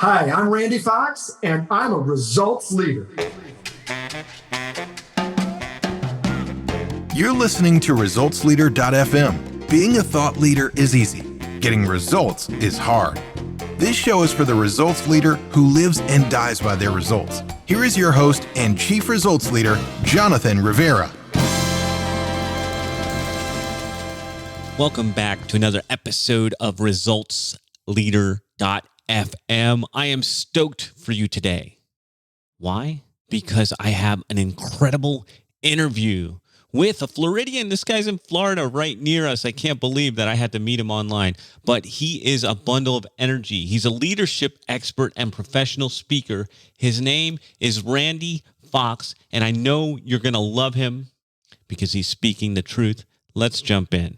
Hi, I'm Randy Fox, and I'm a results leader. You're listening to ResultsLeader.fm. Being a thought leader is easy. Getting results is hard. This show is for the results leader who lives and dies by their results. Here is your host and Chief Results Leader, Jonathan Rivera. Welcome back to another episode of ResultsLeader.fm. I am stoked for you today. Why? Because I have an incredible interview with a Floridian. This guy's in Florida right near us. I can't believe that I had to meet him online, but he is a bundle of energy. He's a leadership expert and professional speaker. His name is Randy Fox, and I know you're going to love him because he's speaking the truth. Let's jump in.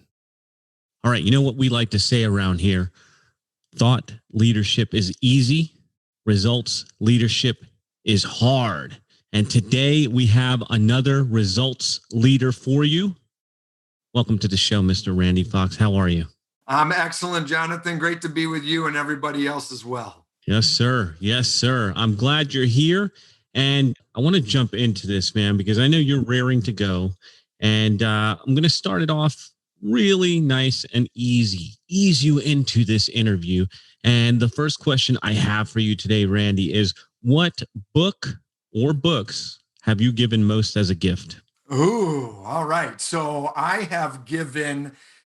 All right, you know what we like to say around here? Thought leadership is easy. Results leadership is hard. And today we have another results leader for you. Welcome to the show, Mr. Randy Fox. How are you? I'm excellent, Jonathan. Great to be with you and everybody else as well. Yes, sir. Yes, sir. I'm glad you're here. And I want to jump into this, man, because I know you're raring to go. And I'm going to start it off really nice and easy. Ease you into this interview. And the first question I have for you today, Randy, is what book or books have you given most as a gift? Ooh, all right. So I have given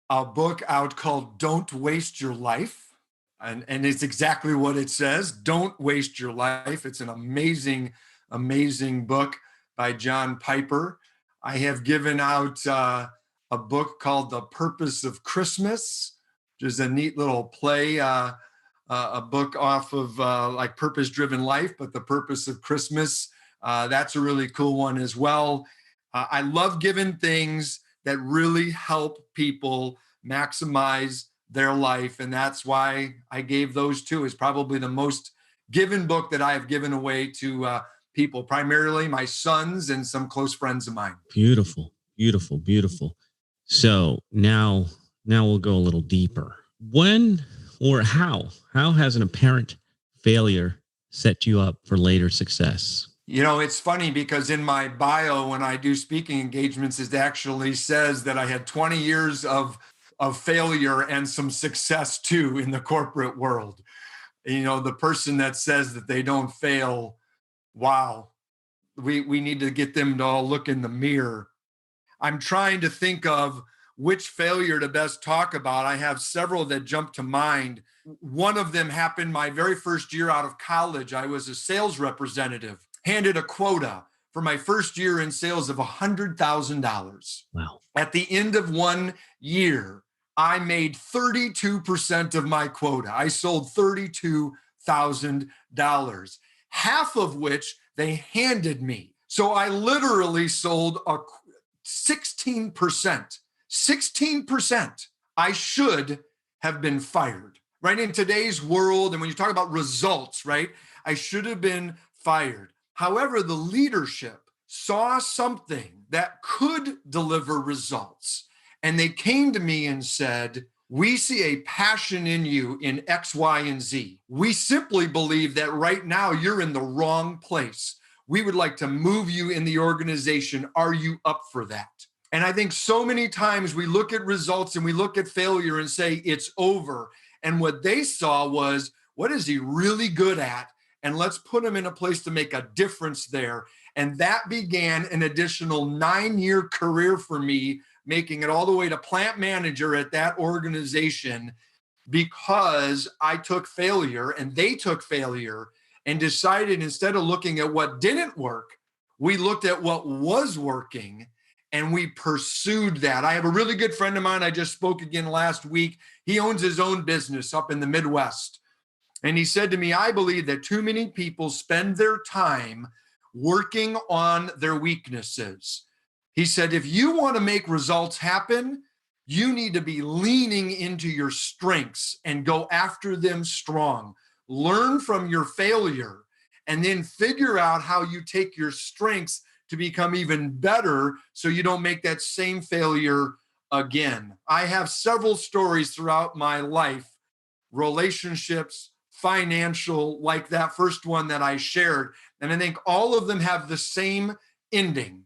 a book out called Don't Waste Your Life. And it's exactly what it says. Don't waste your life. It's an amazing, amazing book by John Piper. I have given out a book called The Purpose of Christmas, which is a neat little play, a book off of like Purpose-Driven Life, but The Purpose of Christmas. That's a really cool one as well. I love giving things that really help people maximize their life. And that's why I gave those two. It's probably the most given book that I have given away to people, primarily my sons and some close friends of mine. Beautiful, beautiful, beautiful. So now we'll go a little deeper. When or how has an apparent failure set you up for later success? You know, it's funny because in my bio, when I do speaking engagements, it actually says that I had 20 years of failure and some success too in the corporate world. You know, the person that says that they don't fail, wow, we need to get them to all look in the mirror. I'm trying to think of which failure to best talk about. I have several that jump to mind. One of them happened my very first year out of college. I was a sales representative, handed a quota for my first year in sales of $100,000. Wow. At the end of 1 year, I made 32% of my quota. I sold $32,000, half of which they handed me. So I literally sold 16%. 16%. I should have been fired, right? In today's world, and when you talk about results, right? I should have been fired. However, the leadership saw something that could deliver results. And they came to me and said, we see a passion in you in X, Y, and Z. We simply believe that right now you're in the wrong place. We would like to move you in the organization. Are you up for that? And I think so many times we look at results and we look at failure and say it's over. And what they saw was, what is he really good at? And let's put him in a place to make a difference there. And that began an additional 9-year career for me, making it all the way to plant manager at that organization, because I took failure and they took failure and decided, instead of looking at what didn't work, we looked at what was working and we pursued that. I have a really good friend of mine. I just spoke again last week. He owns his own business up in the Midwest. And he said to me, I believe that too many people spend their time working on their weaknesses. He said, if you want to make results happen, you need to be leaning into your strengths and go after them strong. Learn from your failure and then figure out how you take your strengths to become even better so you don't make that same failure again. I have several stories throughout my life, relationships, financial like that first one that I shared. And I think all of them have the same ending.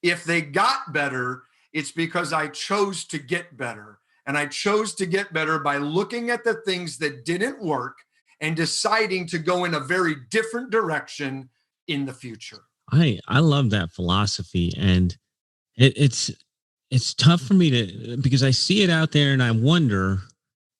If they got better, it's because I chose to get better. And I chose to get better by looking at the things that didn't work and deciding to go in a very different direction in the future. I love that philosophy, and it's tough for me to, because I see it out there and I wonder,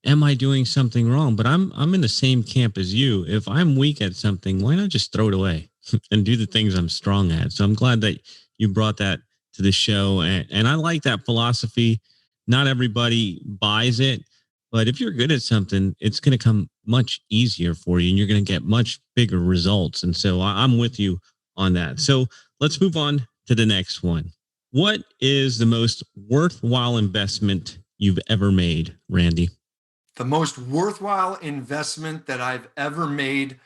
am I doing something wrong? But I'm in the same camp as you. If I'm weak at something, why not just throw it away and do the things I'm strong at? So I'm glad that you brought that to the show, and I like that philosophy. Not everybody buys it, but if you're good at something, it's going to come much easier for you, and you're going to get much bigger results. And so I'm with you on that. So let's move on to the next one. What is the most worthwhile investment you've ever made, Randy? The most worthwhile investment that I've ever made,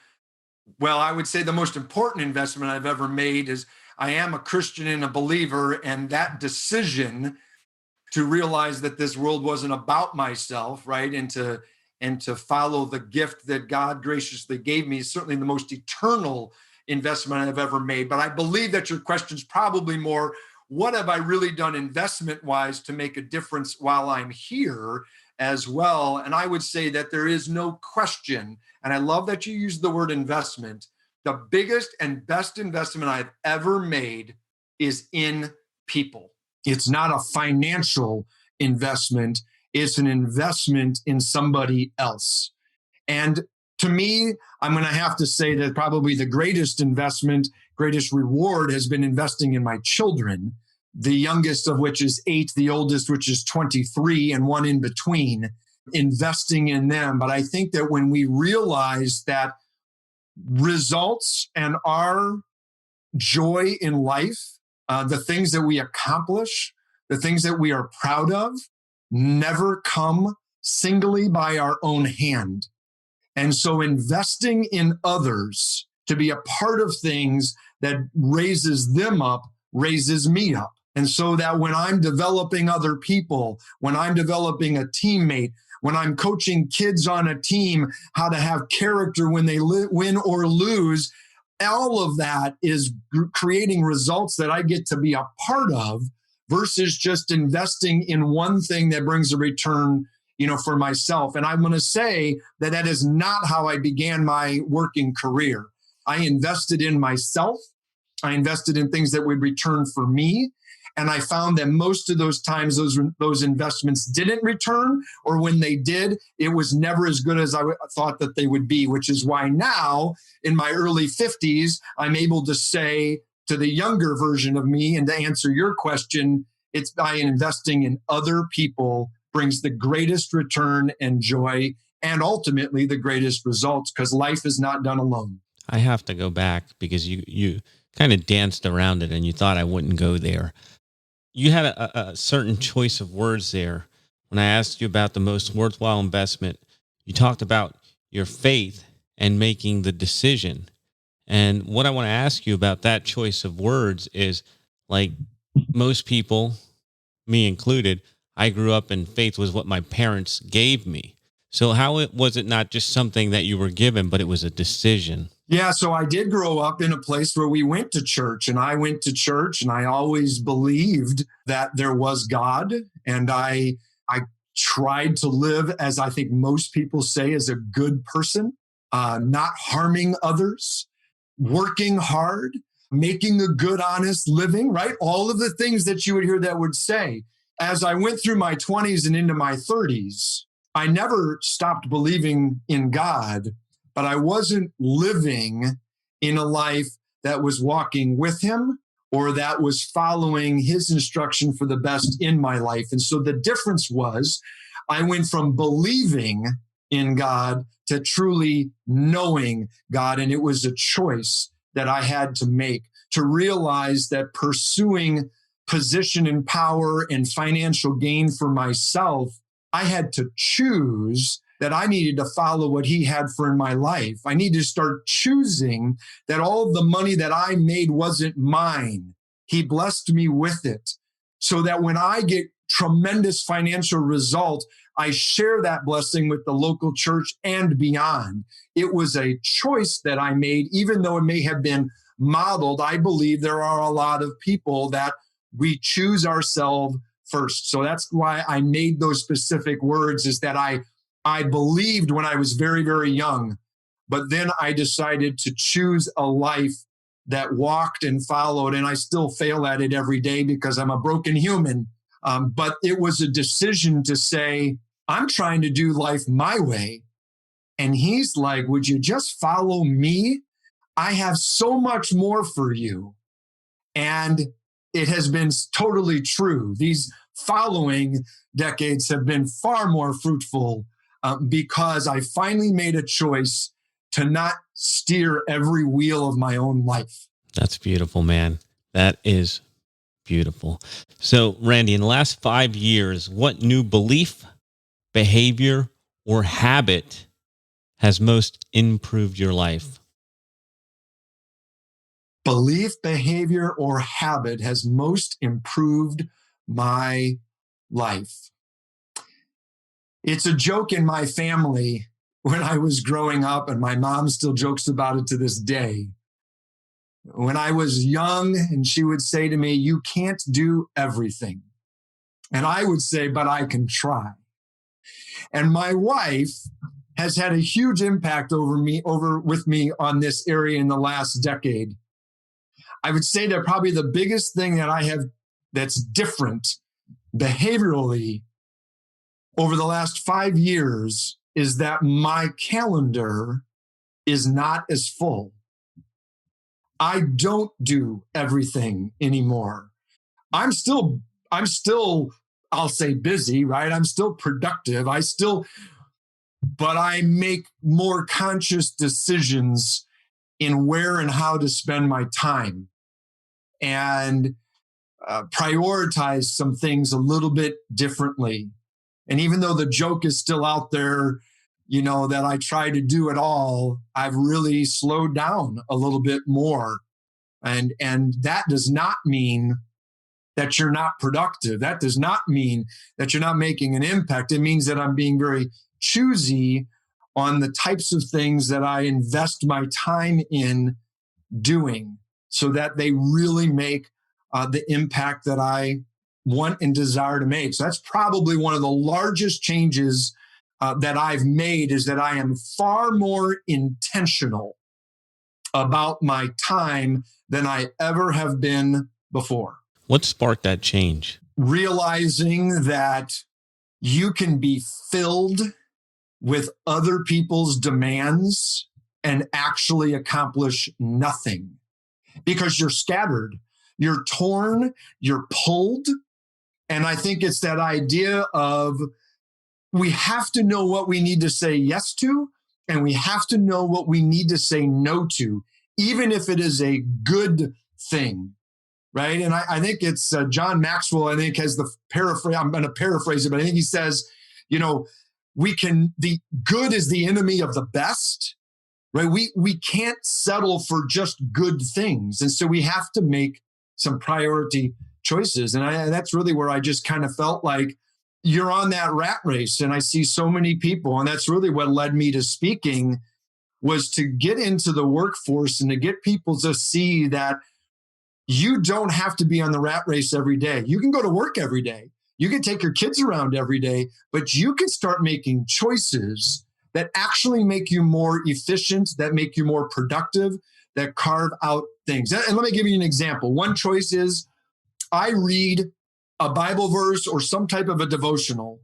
well, I would say the most important investment I've ever made is I am a Christian and a believer, and that decision to realize that this world wasn't about myself, right? And to follow the gift that God graciously gave me is certainly the most eternal investment I've ever made. But I believe that your question is probably more, what have I really done investment wise to make a difference while I'm here as well? And I would say that there is no question, and I love that you use the word investment. The biggest and best investment I've ever made is in people. It's not a financial investment. It's an investment in somebody else. And to me, I'm going to have to say that probably the greatest investment, greatest reward has been investing in my children, the youngest of which is 8, the oldest, which is 23, and one in between, investing in them. But I think that when we realize that results and our joy in life, the things that we accomplish, the things that we are proud of, never come singly by our own hand. And so investing in others to be a part of things that raises them up, raises me up. And so that when I'm developing other people, when I'm developing a teammate, when I'm coaching kids on a team, how to have character when they win or lose, all of that is creating results that I get to be a part of versus just investing in one thing that brings a return, for myself. And I'm going to say that that is not how I began my working career. I invested in myself. I invested in things that would return for me. And I found that most of those times, those investments didn't return, or when they did, it was never as good as I thought that they would be, which is why now in my early 50s, I'm able to say to the younger version of me, and to answer your question, it's by investing in other people brings the greatest return and joy, and ultimately the greatest results, because life is not done alone. I have to go back because you kind of danced around it and you thought I wouldn't go there. You had a certain choice of words there. When I asked you about the most worthwhile investment, you talked about your faith and making the decision. And what I want to ask you about that choice of words is, like most people, me included, I grew up and faith was what my parents gave me. So how was it not just something that you were given, but it was a decision? Yeah, so I did grow up in a place where we went to church, and I went to church, and I always believed that there was God. And I tried to live, as I think most people say, as a good person, not harming others, working hard, making a good, honest living, right? All of the things that you would hear that would say. As I went through my 20s and into my 30s, I never stopped believing in God, but I wasn't living in a life that was walking with him or that was following his instruction for the best in my life. And so the difference was I went from believing in God to truly knowing God. And it was a choice that I had to make, to realize that pursuing position and power and financial gain for myself, I had to choose that I needed to follow what he had for in my life. I needed to start choosing that all of the money that I made wasn't mine. He blessed me with it, so that when I get tremendous financial result, I share that blessing with the local church and beyond. It was a choice that I made, even though it may have been modeled. I believe there are a lot of people that we choose ourselves first. So that's why I made those specific words, is that I believed when I was very, very young, but then I decided to choose a life that walked and followed, and I still fail at it every day because I'm a broken human. But it was a decision to say, I'm trying to do life my way. And he's like, would you just follow me? I have so much more for you. And it has been totally true. These following decades have been far more fruitful because I finally made a choice to not steer every wheel of my own life. That's beautiful, man. That is beautiful. So, Randy, in the last 5 years, what new belief, behavior, or habit has most improved your life? Belief, behavior, or habit has most improved my life. It's a joke in my family when I was growing up, and my mom still jokes about it to this day. When I was young, and she would say to me, you can't do everything. And I would say, but I can try. And my wife has had a huge impact with me on this area in the last decade. I would say that probably the biggest thing that I have that's different behaviorally over the last 5 years is that my calendar is not as full. I don't do everything anymore. I'm still, I'll say busy, right? I'm still productive. But I make more conscious decisions in where and how to spend my time, and prioritize some things a little bit differently. And even though the joke is still out there, that I try to do it all, I've really slowed down a little bit more. And that does not mean that you're not productive. That does not mean that you're not making an impact. It means that I'm being very choosy on the types of things that I invest my time in doing, so that they really make the impact that I want and desire to make. So that's probably one of the largest changes that I've made, is that I am far more intentional about my time than I ever have been before. What sparked that change? Realizing that you can be filled with other people's demands and actually accomplish nothing because you're scattered, you're torn, you're pulled. And I think it's that idea of we have to know what we need to say yes to, and we have to know what we need to say no to, even if it is a good thing, right? And I think it's John Maxwell, I think, has the paraphrase, I'm going to paraphrase it, but I think he says, the good is the enemy of the best, right? We can't settle for just good things. And so we have to make some priority choices. And that's really where I just kind of felt like you're on that rat race. And I see so many people, and that's really what led me to speaking, was to get into the workforce and to get people to see that you don't have to be on the rat race every day. You can go to work every day. You can take your kids around every day, but you can start making choices that actually make you more efficient, that make you more productive, that carve out things. And let me give you an example. One choice is I read a Bible verse or some type of a devotional,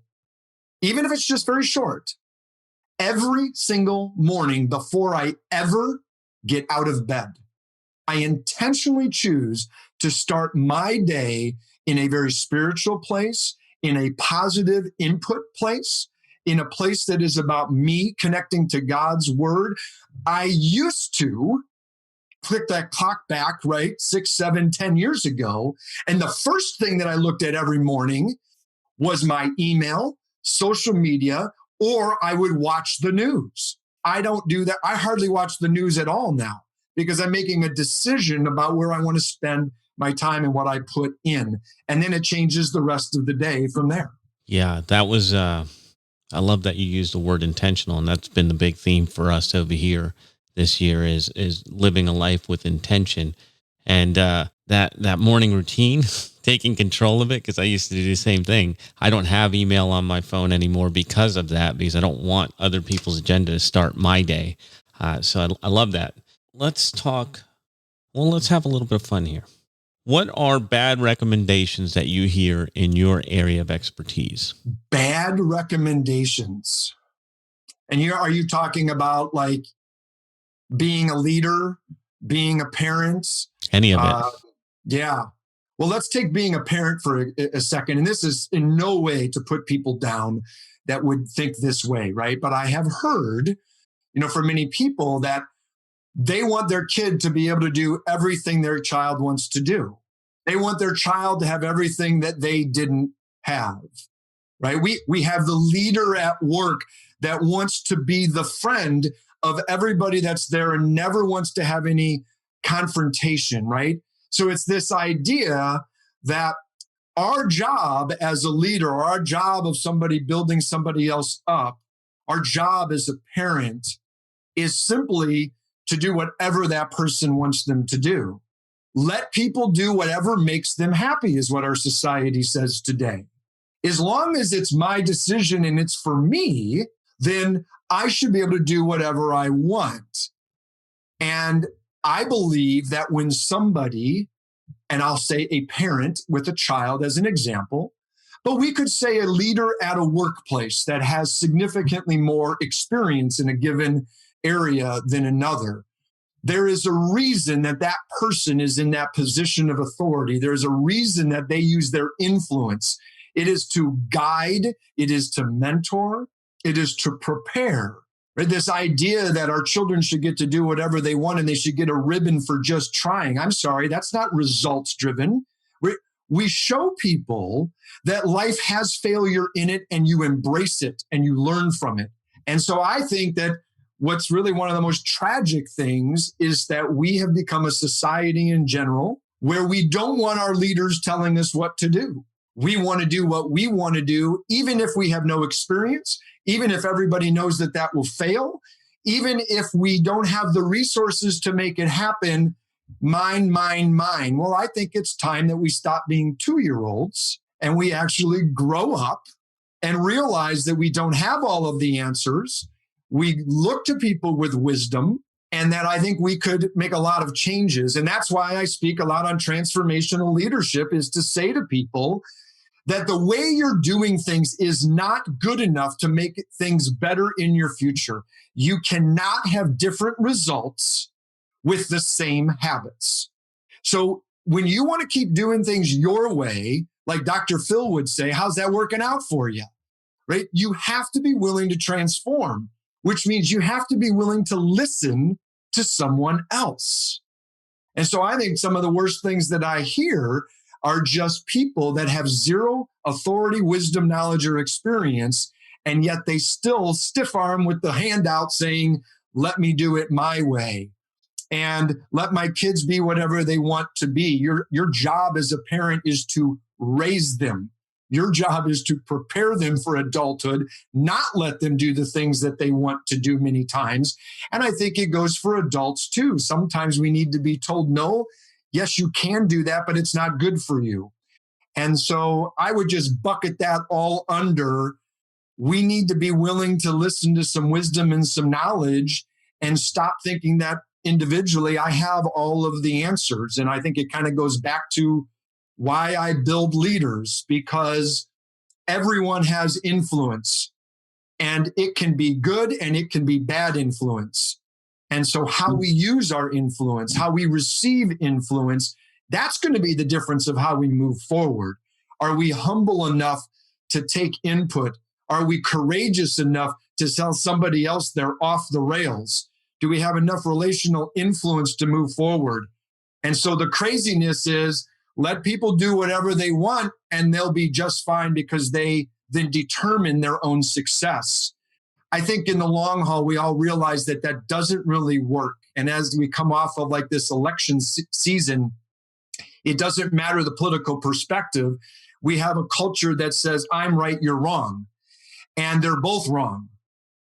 even if it's just very short, every single morning before I ever get out of bed. I intentionally choose to start my day in a very spiritual place, in a positive input place, in a place that is about me connecting to God's word. I used to click that clock back, right, 6, 7, 10 years ago. And the first thing that I looked at every morning was my email, social media, or I would watch the news. I don't do that. I hardly watch the news at all now because I'm making a decision about where I want to spend my time and what I put in. And then it changes the rest of the day from there. Yeah, that was, I love that you used the word intentional. And that's been the big theme for us over here this year is living a life with intention. And that morning routine, taking control of it, because I used to do the same thing. I don't have email on my phone anymore because of that, because I don't want other people's agenda to start my day. So I love that. Let's talk. Well, let's have a little bit of fun here. What are bad recommendations that you hear in your area of expertise? Bad recommendations. And are you talking about like being a leader, being a parent? Any of it? Yeah. Well, let's take being a parent for a second. And this is in no way to put people down that would think this way, right? But I have heard, from many people that they want their kid to be able to do everything their child wants to do. They want their child to have everything that they didn't have, right? We have the leader at work that wants to be the friend of everybody that's there and never wants to have any confrontation, right? So it's this idea that our job as a leader, or our job of somebody building somebody else up, our job as a parent is simply to do whatever that person wants them to do. Let people do whatever makes them happy is what our society says today. As long as it's my decision and it's for me, then I should be able to do whatever I want. And I believe that when somebody, and I'll say a parent with a child as an example, but we could say a leader at a workplace that has significantly more experience in a given area than another. There is a reason that that person is in that position of authority. There's a reason that they use their influence. It is to guide, it is to mentor, it is to prepare. Right? This idea that our children should get to do whatever they want and they should get a ribbon for just trying. I'm sorry, that's not results driven. We show people that life has failure in it and you embrace it and you learn from it. And so I think that what's really one of the most tragic things is that we have become a society in general where we don't want our leaders telling us what to do. We want to do what we want to do, even if we have no experience, even if everybody knows that that will fail, even if we don't have the resources to make it happen. Mine. Well, I think it's time that we stop being 2-year-olds and we actually grow up and realize that we don't have all of the answers. We look to people with wisdom, and that I think we could make a lot of changes. And that's why I speak a lot on transformational leadership, is to say to people that the way you're doing things is not good enough to make things better in your future. You cannot have different results with the same habits. So when you want to keep doing things your way, like Dr. Phil would say, how's that working out for you? Right? You have to be willing to transform, which means you have to be willing to listen to someone else. And so I think some of the worst things that I hear are just people that have zero authority, wisdom, knowledge, or experience, and yet they still stiff arm with the handout saying, let me do it my way. And let my kids be whatever they want to be. Your job as a parent is to raise them. Your job is to prepare them for adulthood, not let them do the things that they want to do many times. And I think it goes for adults too. Sometimes we need to be told, no, yes, you can do that, but it's not good for you. And so I would just bucket that all under, we need to be willing to listen to some wisdom and some knowledge and stop thinking that individually I have all of the answers. And I think it kind of goes back to why I build leaders, because everyone has influence, and it can be good and it can be bad influence. And so how we use our influence, how we receive influence, that's going to be the difference of how we move forward. Are we humble enough to take input? Are we courageous enough to tell somebody else they're off the rails? Do we have enough relational influence to move forward? And so the craziness is, let people do whatever they want and they'll be just fine because they then determine their own success. I think in the long haul, we all realize that that doesn't really work. And as we come off of like this election season, It doesn't matter the political perspective. We have a culture that says, I'm right, you're wrong. And they're both wrong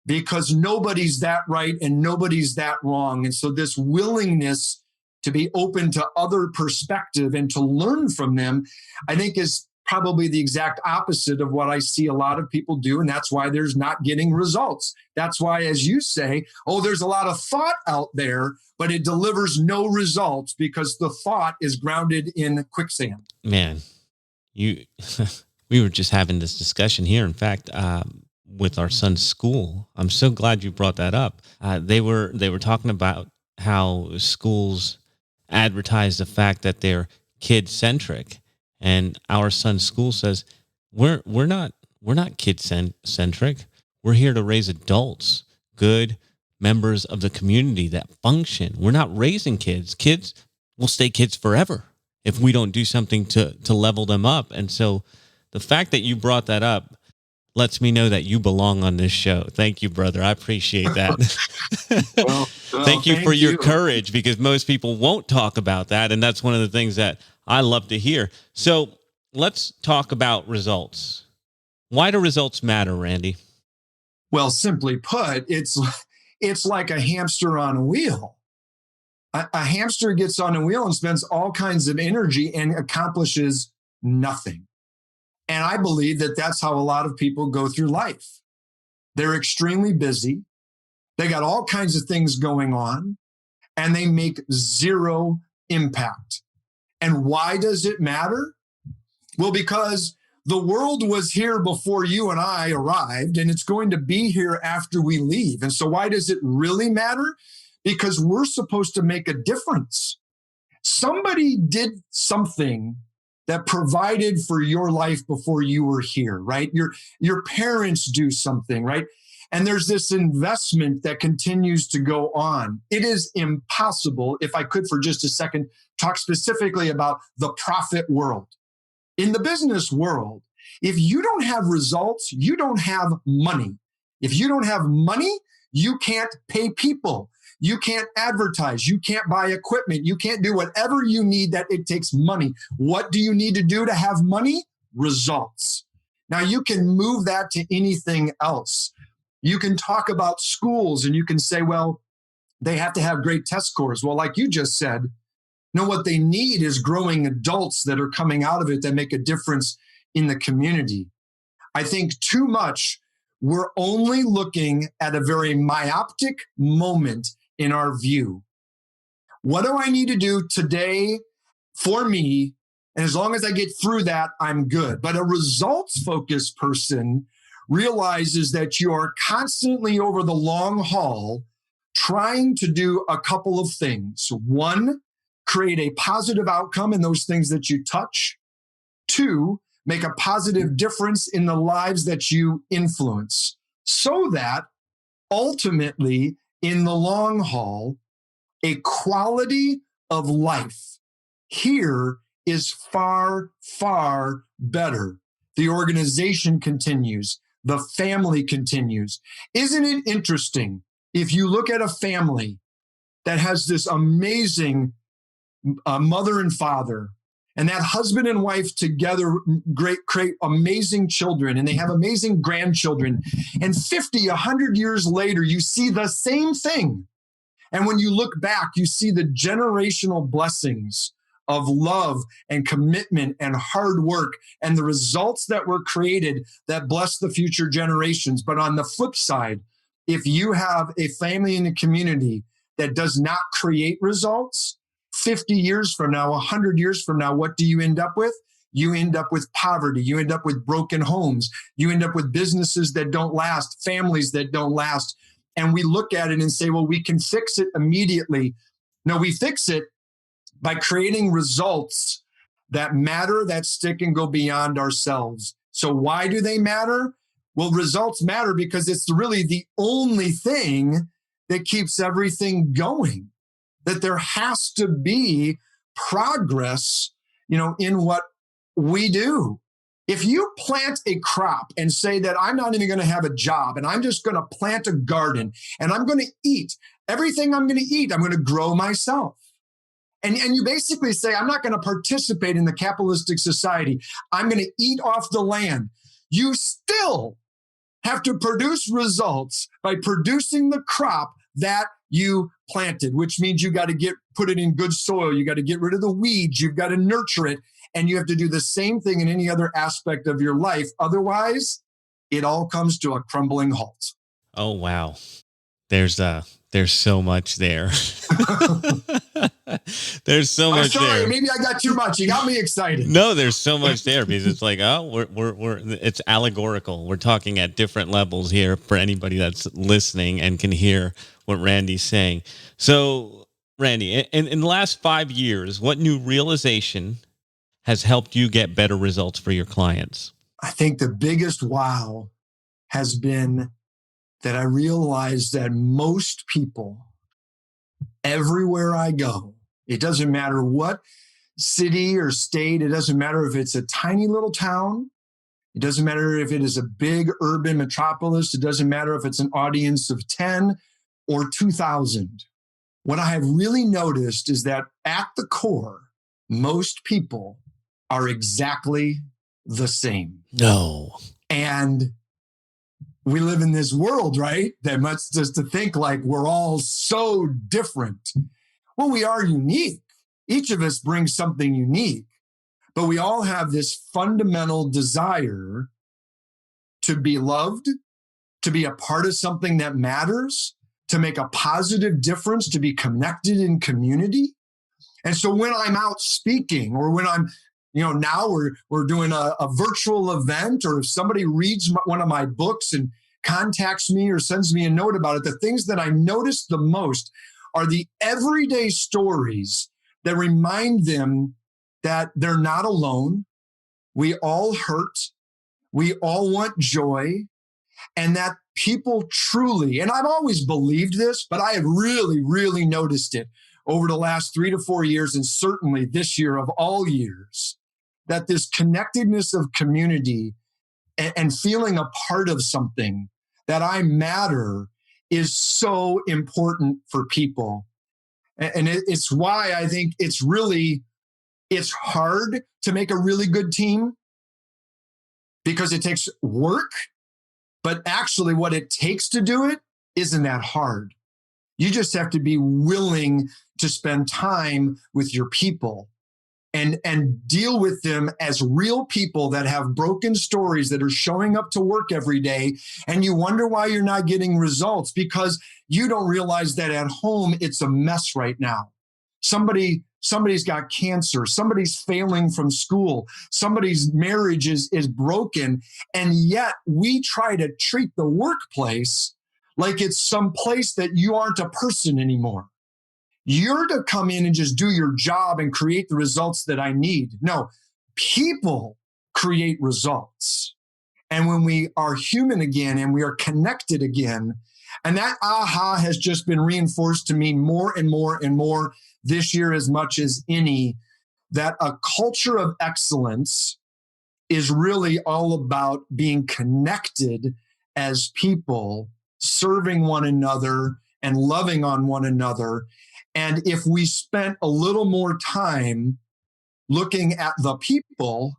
because nobody's that right and nobody's that wrong. And so this willingness to be open to other perspective and to learn from them, I think is probably the exact opposite of what I see a lot of people do. And that's why there's not getting results. That's why, as you say, there's a lot of thought out there, but it delivers no results because the thought is grounded in quicksand. Man, we were just having this discussion here. In fact, with our son's school, I'm so glad you brought that up. They were talking about how schools advertise the fact that they're kid centric. And our son's school says, we're not kid centric. We're here to raise adults, good members of the community that function. We're not raising kids. Kids will stay kids forever if we don't do something to level them up. And so the fact that you brought that up lets me know that you belong on this show. Thank you, brother. I appreciate that. Thank you for your courage, because most people won't talk about that. And that's one of the things that I love to hear. So let's talk about results. Why do results matter, Randy? Well, simply put, it's like a hamster on a wheel. A hamster gets on a wheel and spends all kinds of energy and accomplishes nothing. And I believe that that's how a lot of people go through life. They're extremely busy. They got all kinds of things going on, and they make zero impact. And why does it matter? Well, because the world was here before you and I arrived, and it's going to be here after we leave. And so why does it really matter? Because we're supposed to make a difference. Somebody did something that provided for your life before you were here, right? Your parents do something, right? And there's this investment that continues to go on. It is impossible, if I could for just a second, talk specifically about the profit world. In the business world, if you don't have results, you don't have money. If you don't have money, you can't pay people. You can't advertise. You can't buy equipment. You can't do whatever you need that it takes money. What do you need to do to have money? Results. Now you can move that to anything else. You can talk about schools and you can say, well, they have to have great test scores. Well, like you just said, no, what they need is growing adults that are coming out of it that make a difference in the community. I think too much we're only looking at a very myopic moment in our view. What do I need to do today for me? And as long as I get through that, I'm good. But a results-focused person realizes that you are constantly over the long haul trying to do a couple of things. One, create a positive outcome in those things that you touch. Two, make a positive difference in the lives that you influence, so that ultimately, in the long haul, a quality of life here is far, far better. The organization continues. The family continues. Isn't it interesting if you look at a family that has this amazing mother and father, and that husband and wife together create amazing children, and they have amazing grandchildren. And 50, 100 years later, you see the same thing. And when you look back, you see the generational blessings of love and commitment and hard work and the results that were created that bless the future generations. But on the flip side, if you have a family in a community that does not create results, 50 years from now, 100 years from now, what do you end up with? You end up with poverty. You end up with broken homes. You end up with businesses that don't last, families that don't last. And we look at it and say, well, we can fix it immediately. No, we fix it by creating results that matter, that stick and go beyond ourselves. So why do they matter? Well, results matter because it's really the only thing that keeps everything going. That there has to be progress, in what we do. If you plant a crop and say that I'm not even going to have a job and I'm just going to plant a garden and I'm going to eat everything I'm going to eat, I'm going to grow myself. And you basically say, I'm not going to participate in the capitalistic society. I'm going to eat off the land. You still have to produce results by producing the crop that you planted, which means you got to put it in good soil. You got to get rid of the weeds. You've got to nurture it. And you have to do the same thing in any other aspect of your life. Otherwise, it all comes to a crumbling halt. Oh, wow. There's so much there. There's so much there. Maybe I got too much. You got me excited. No, there's so much there because it's like, it's allegorical. We're talking at different levels here for anybody that's listening and can hear what Randy's saying. So, Randy, in the last 5 years, what new realization has helped you get better results for your clients? I think the biggest wow has been that I realized that most people, everywhere I go, it doesn't matter what city or state, it doesn't matter if it's a tiny little town, it doesn't matter if it is a big urban metropolis, it doesn't matter if it's an audience of 10 or 2,000. What I have really noticed is that at the core, most people are exactly the same. No. And we live in this world, right? That much just to think like we're all so different. Well, we are unique. Each of us brings something unique, but we all have this fundamental desire to be loved, to be a part of something that matters, to make a positive difference, to be connected in community. And so when I'm out speaking or when I'm now we're doing a virtual event, or if somebody reads one of my books and contacts me or sends me a note about it, the things that I notice the most are the everyday stories that remind them that they're not alone. We all hurt. We all want joy. And that people truly, and I've always believed this, but I have really, really noticed it over the last 3 to 4 years, and certainly this year of all years, that this connectedness of community and feeling a part of something, that I matter, is so important for people. And it's why I think it's hard to make a really good team, because it takes work, but actually what it takes to do it isn't that hard. You just have to be willing to spend time with your people and deal with them as real people that have broken stories that are showing up to work every day. And you wonder why you're not getting results, because you don't realize that at home, it's a mess right now. Somebody's got cancer. Somebody's failing from school. Somebody's marriage is broken. And yet we try to treat the workplace like it's some place that you aren't a person anymore. You're to come in and just do your job and create the results that I need. No, people create results. And when we are human again and we are connected again, and that aha has just been reinforced to me more and more and more this year as much as any, that a culture of excellence is really all about being connected as people, serving one another and loving on one another. And if we spent a little more time looking at the people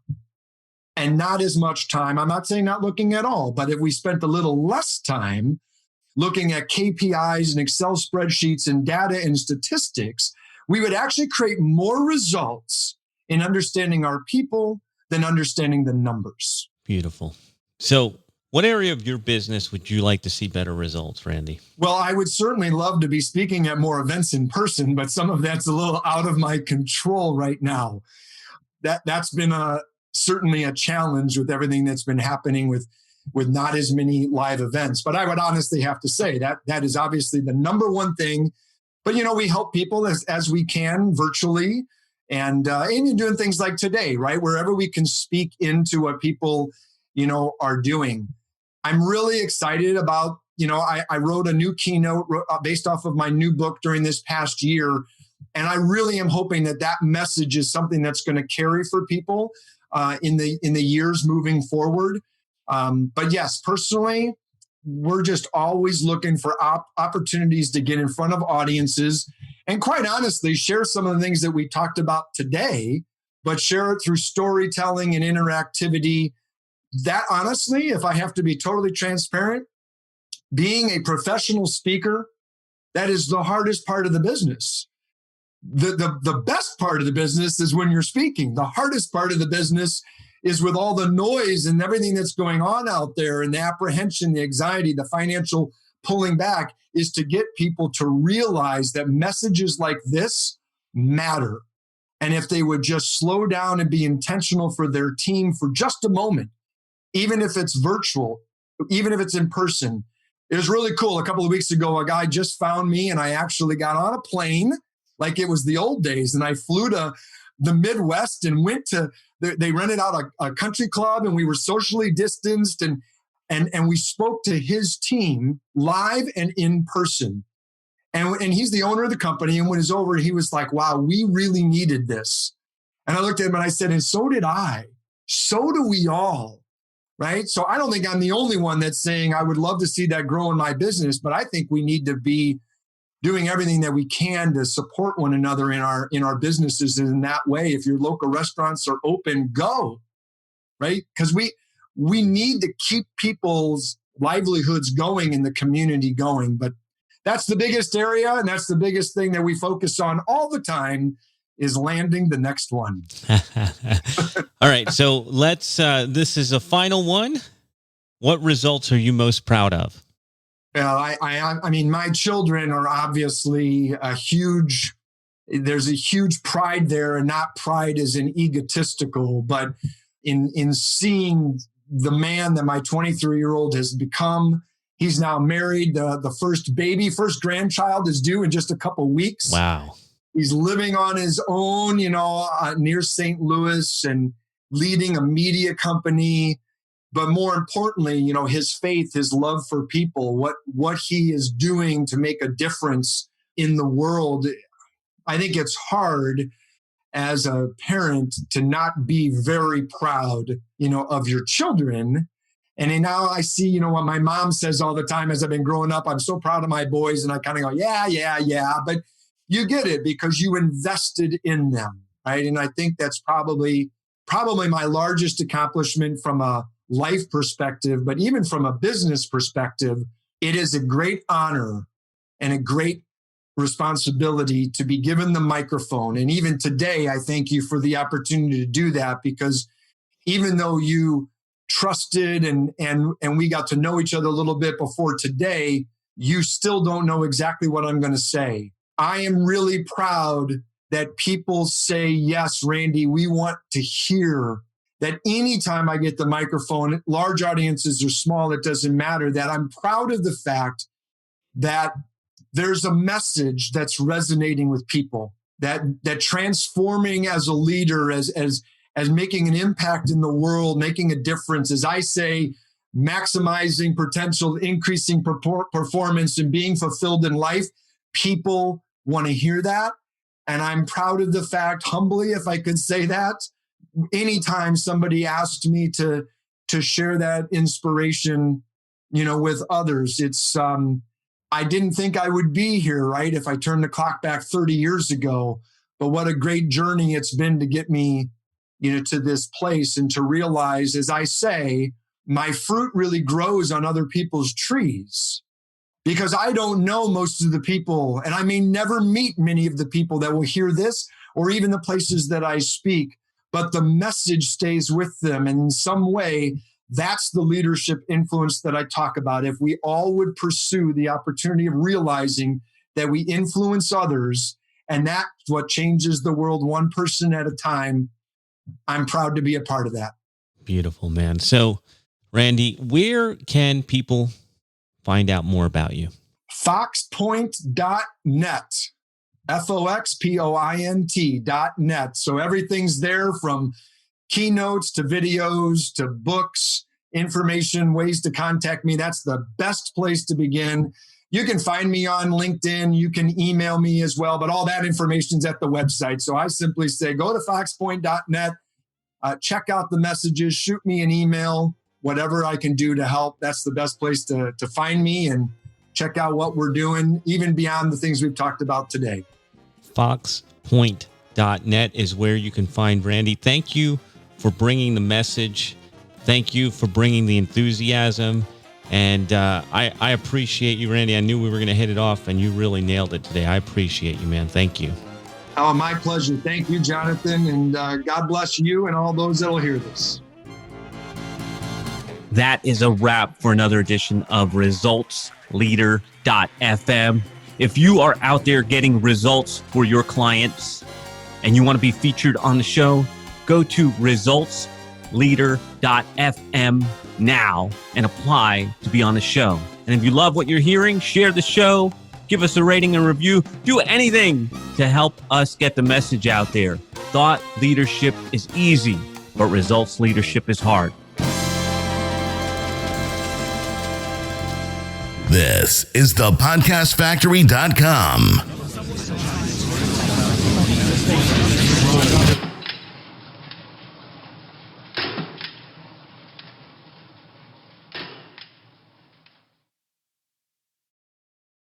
and not as much time, I'm not saying not looking at all, but if we spent a little less time looking at KPIs and Excel spreadsheets and data and statistics, we would actually create more results in understanding our people than understanding the numbers. Beautiful. So what area of your business would you like to see better results, Randy? Well, I would certainly love to be speaking at more events in person, but some of that's a little out of my control right now. That's been certainly a challenge with everything that's been happening with not as many live events. But I would honestly have to say that is obviously the number one thing. But, we help people as we can virtually and doing things like today, right? Wherever we can speak into what people, are doing. I'm really excited about, I wrote a new keynote based off of my new book during this past year. And I really am hoping that message is something that's going to carry for people in the years moving forward. But yes, personally, we're just always looking for opportunities to get in front of audiences and quite honestly, share some of the things that we talked about today, but share it through storytelling and interactivity. That honestly, if I have to be totally transparent, being a professional speaker, that is the hardest part of the business. The best part of the business is when you're speaking. The hardest part of the business is with all the noise and everything that's going on out there, and the apprehension, the anxiety, the financial pulling back, is to get people to realize that messages like this matter. And if they would just slow down and be intentional for their team for just a moment, even if it's virtual, even if it's in person. It was really cool. A couple of weeks ago, a guy just found me, and I actually got on a plane like it was the old days. And I flew to the Midwest and went to, they rented out a country club, and we were socially distanced, and we spoke to his team live and in person. And he's the owner of the company. And when it was over, he was like, wow, we really needed this. And I looked at him and I said, and so did I. So do we all. Right. So I don't think I'm the only one that's saying I would love to see that grow in my business, but I think we need to be doing everything that we can to support one another in our businesses in that way. If your local restaurants are open, go. Right. Because we need to keep people's livelihoods going and the community going. But that's the biggest area, and that's the biggest thing that we focus on all the time, is landing the next one. All right. So let's, this is a final one. What results are you most proud of? Well, I mean, my children are obviously there's a huge pride there, and not pride as in egotistical, but in seeing the man that my 23-year-old has become. He's now married. The first grandchild is due in just a couple of weeks. Wow. He's living on his own, near St. Louis, and leading a media company. But more importantly, his faith, his love for people, what he is doing to make a difference in the world. I think it's hard as a parent to not be very proud, of your children. And now I see, what my mom says all the time as I've been growing up. I'm so proud of my boys. And I kind of go, yeah. But you get it because you invested in them, right? And I think that's probably my largest accomplishment from a life perspective, but even from a business perspective. It is a great honor and a great responsibility to be given the microphone. And even today, I thank you for the opportunity to do that, because even though you trusted and we got to know each other a little bit before today, you still don't know exactly what I'm going to say. I am really proud that people say, yes, Randy, we want to hear. That anytime I get the microphone, large audiences or small, it doesn't matter, that I'm proud of the fact that there's a message that's resonating with people, that transforming as a leader, as making an impact in the world, making a difference, as I say, maximizing potential, increasing performance, and being fulfilled in life. People want to hear that. And I'm proud of the fact, humbly, if I could say that, anytime somebody asked me to share that inspiration, with others, it's, I didn't think I would be here, right? If I turned the clock back 30 years ago, but what a great journey it's been to get me, to this place, and to realize, as I say, my fruit really grows on other people's trees, because I don't know most of the people, and I may never meet many of the people that will hear this, or even the places that I speak, but the message stays with them. And in some way, that's the leadership influence that I talk about. If we all would pursue the opportunity of realizing that we influence others, and that's what changes the world one person at a time, I'm proud to be a part of that. Beautiful, man. So, Randy, where can people find out more about you? Foxpoint.net. FOXPOINT.net. So everything's there, from keynotes to videos to books, information, ways to contact me. That's the best place to begin. You can find me on LinkedIn. You can email me as well, but all that information's at the website. So I simply say, go to foxpoint.net, check out the messages, shoot me an email, whatever I can do to help. That's the best place to find me and check out what we're doing, even beyond the things we've talked about today. foxpoint.net is where you can find Randy. Thank you for bringing the message. Thank you for bringing the enthusiasm. And I appreciate you, Randy. I knew we were going to hit it off, and you really nailed it today. I appreciate you, man. Thank you. Oh, my pleasure. Thank you, Jonathan. And God bless you and all those that will hear this. That is a wrap for another edition of ResultsLeader.fm. If you are out there getting results for your clients and you want to be featured on the show, go to ResultsLeader.fm now and apply to be on the show. And if you love what you're hearing, share the show, give us a rating and review, do anything to help us get the message out there. Thought leadership is easy, but results leadership is hard. This is the podcastfactory.com.